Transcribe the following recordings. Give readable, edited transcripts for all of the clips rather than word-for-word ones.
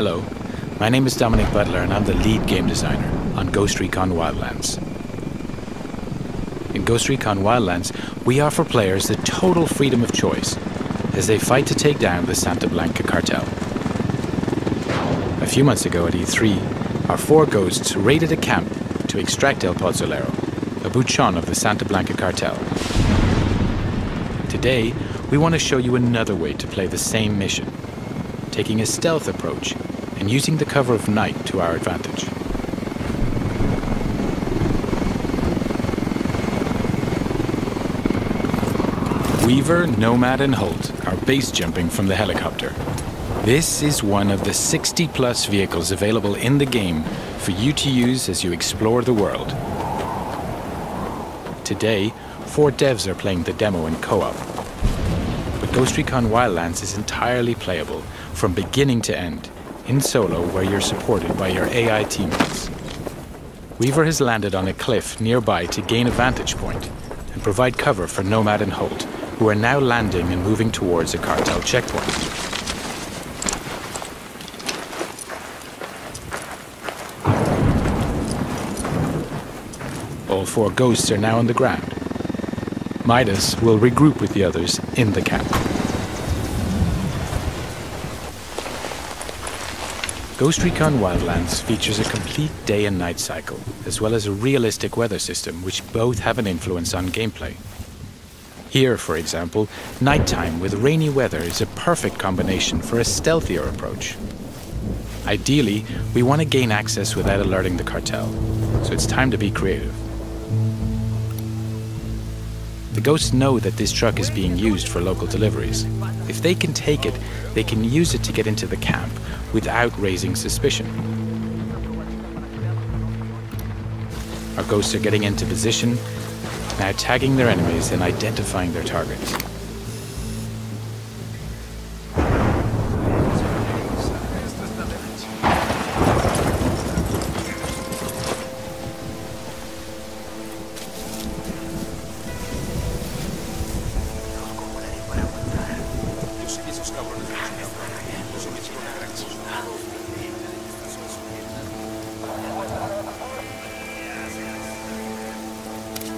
Hello, my name is Dominic Butler and I'm the lead game designer on Ghost Recon Wildlands. In Ghost Recon Wildlands, we offer players the total freedom of choice as they fight to take down the Santa Blanca cartel. A few months ago at E3, our 4 ghosts raided a camp to extract El Pozzolero, a buchon of the Santa Blanca cartel. Today, we want to show you another way to play the same mission, taking a stealth approach and using the cover of night to our advantage. Weaver, Nomad and Holt are base jumping from the helicopter. This is one of the 60+ vehicles available in the game for you to use as you explore the world. Today, 4 devs are playing the demo in co-op. But Ghost Recon Wildlands is entirely playable from beginning to end, in solo where you're supported by your AI teammates. Weaver has landed on a cliff nearby to gain a vantage point and provide cover for Nomad and Holt, who are now landing and moving towards a cartel checkpoint. All 4 ghosts are now on the ground. Midas will regroup with the others in the camp. Ghost Recon Wildlands features a complete day and night cycle, as well as a realistic weather system which both have an influence on gameplay. Here, for example, nighttime with rainy weather is a perfect combination for a stealthier approach. Ideally, we want to gain access without alerting the cartel, so it's time to be creative. The ghosts know that this truck is being used for local deliveries. If they can take it, they can use it to get into the camp without raising suspicion. Our ghosts are getting into position, now tagging their enemies and identifying their targets.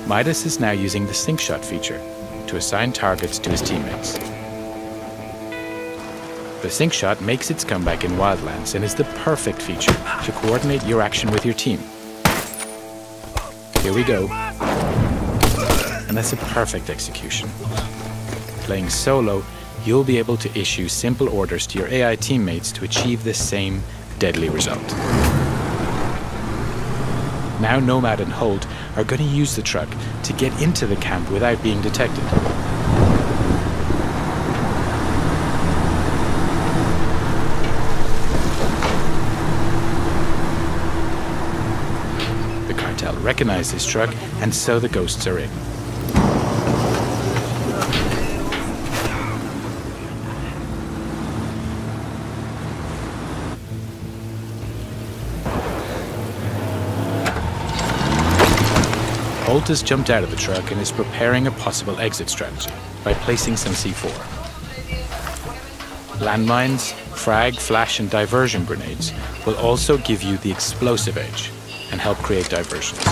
Midas is now using the sync shot feature to assign targets to his teammates. The sync shot makes its comeback in Wildlands and is the perfect feature to coordinate your action with your team. Here we go. And that's a perfect execution. Playing solo, you'll be able to issue simple orders to your AI teammates to achieve the same deadly result. Now Nomad and Holt are going to use the truck to get into the camp without being detected. The cartel recognize this truck, and so the ghosts are in. Holt has jumped out of the truck and is preparing a possible exit strategy by placing some C4. Landmines, frag, flash and diversion grenades will also give you the explosive edge and help create diversions.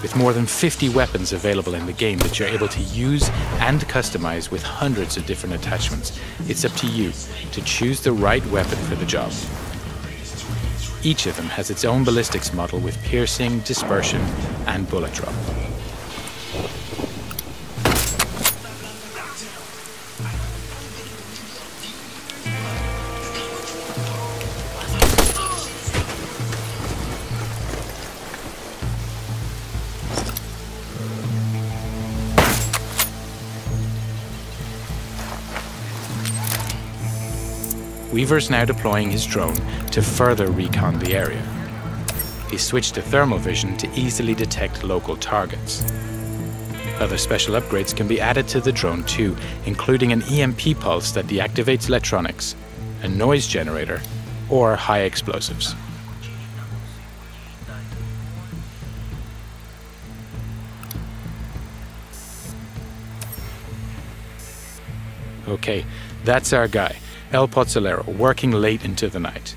With more than 50 weapons available in the game that you're able to use and customize with hundreds of different attachments, it's up to you to choose the right weapon for the job. Each of them has its own ballistics model with piercing, dispersion, and bullet drop. Weaver's now deploying his drone to further recon the area. He switched to thermal vision to easily detect local targets. Other special upgrades can be added to the drone too, including an EMP pulse that deactivates electronics, a noise generator, or high explosives. Okay, that's our guy. El Pozzolero working late into the night.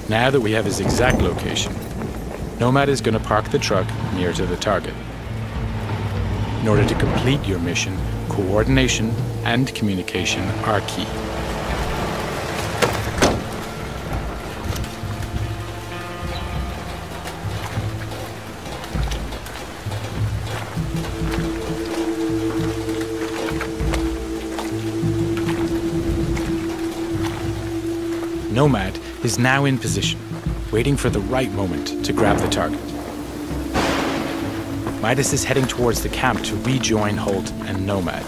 Now that we have his exact location, Nomad is going to park the truck near to the target. In order to complete your mission, coordination and communication are key. Nomad is now in position, waiting for the right moment to grab the target. Midas is heading towards the camp to rejoin Holt and Nomad.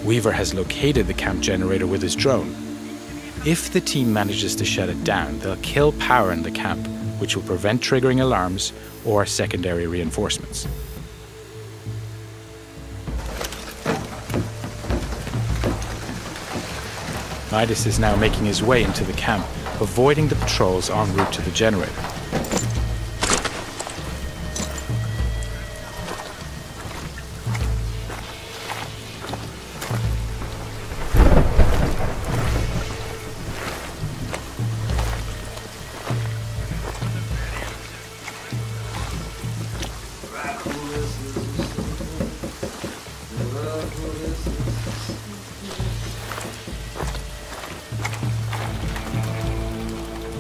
Weaver has located the camp generator with his drone. If the team manages to shut it down, they'll kill power in the camp, which will prevent triggering alarms or secondary reinforcements. Midas is now making his way into the camp, avoiding the patrols en route to the generator.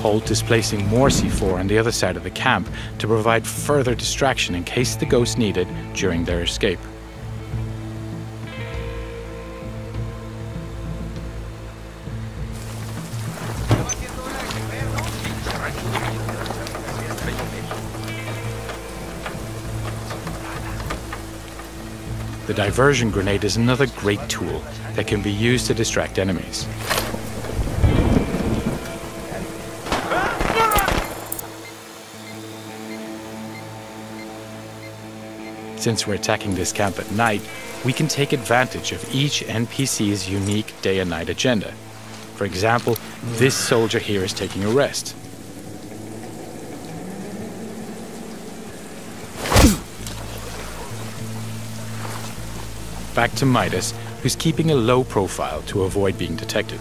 Holt is placing more C4 on the other side of the camp to provide further distraction in case the ghosts need it during their escape. The diversion grenade is another great tool that can be used to distract enemies. Since we're attacking this camp at night, we can take advantage of each NPC's unique day and night agenda. For example, this soldier here is taking a rest. Back to Midas, who's keeping a low profile to avoid being detected.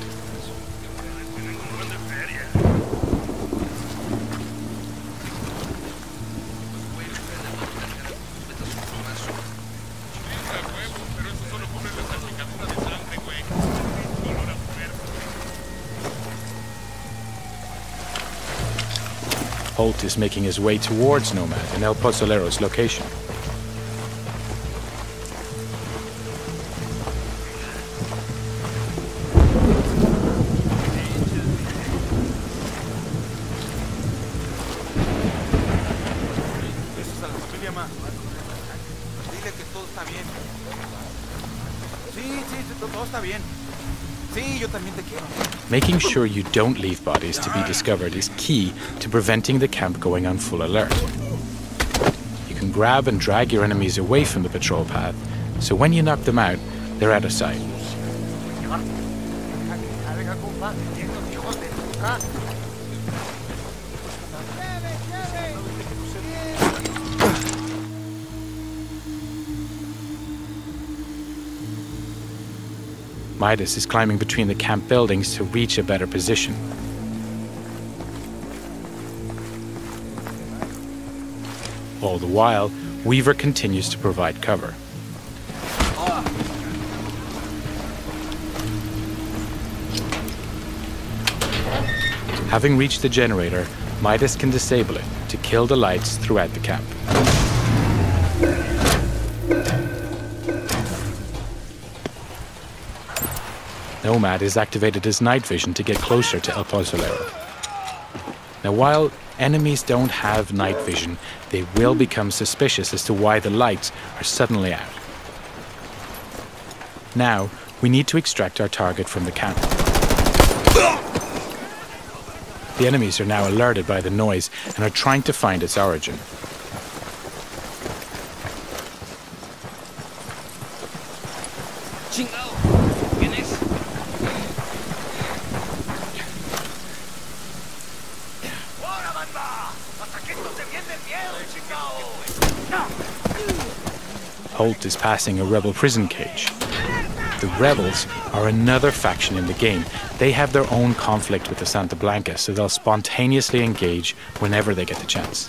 Holt is making his way towards Nomad and El Pozzolero's location. Making sure you don't leave bodies to be discovered is key to preventing the camp going on full alert. You can grab and drag your enemies away from the patrol path, so when you knock them out, they're out of sight. Midas is climbing between the camp buildings to reach a better position. All the while, Weaver continues to provide cover. Having reached the generator, Midas can disable it to kill the lights throughout the camp. Nomad has activated his night vision to get closer to El Pozzolero. Now, while enemies don't have night vision, they will become suspicious as to why the lights are suddenly out. Now, we need to extract our target from the camp. The enemies are now alerted by the noise and are trying to find its origin. Holt is passing a rebel prison cage. The rebels are another faction in the game. They have their own conflict with the Santa Blanca, so they'll spontaneously engage whenever they get the chance.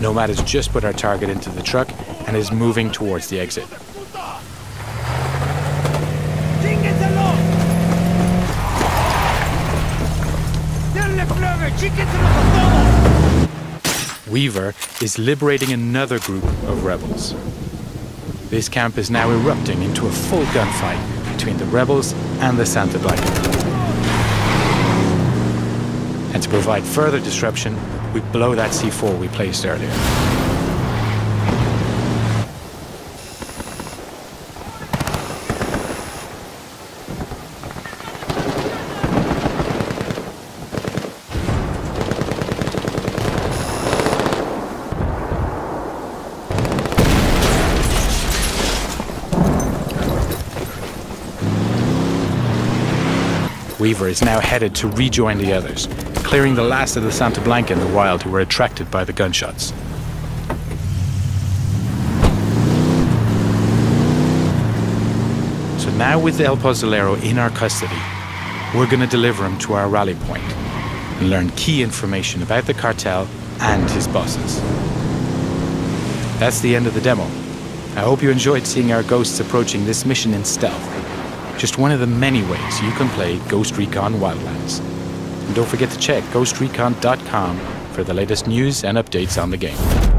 Nomad has just put our target into the truck and is moving towards the exit. Weaver is liberating another group of rebels. This camp is now erupting into a full gunfight between the rebels and the Santa Blanca. And to provide further disruption, we blow that C4 we placed earlier. Weaver is now headed to rejoin the others, clearing the last of the Santa Blanca in the wild who were attracted by the gunshots. So now with El Pozolero in our custody, we're going to deliver him to our rally point and learn key information about the cartel and his bosses. That's the end of the demo. I hope you enjoyed seeing our ghosts approaching this mission in stealth. Just one of the many ways you can play Ghost Recon Wildlands. And don't forget to check ghostrecon.com for the latest news and updates on the game.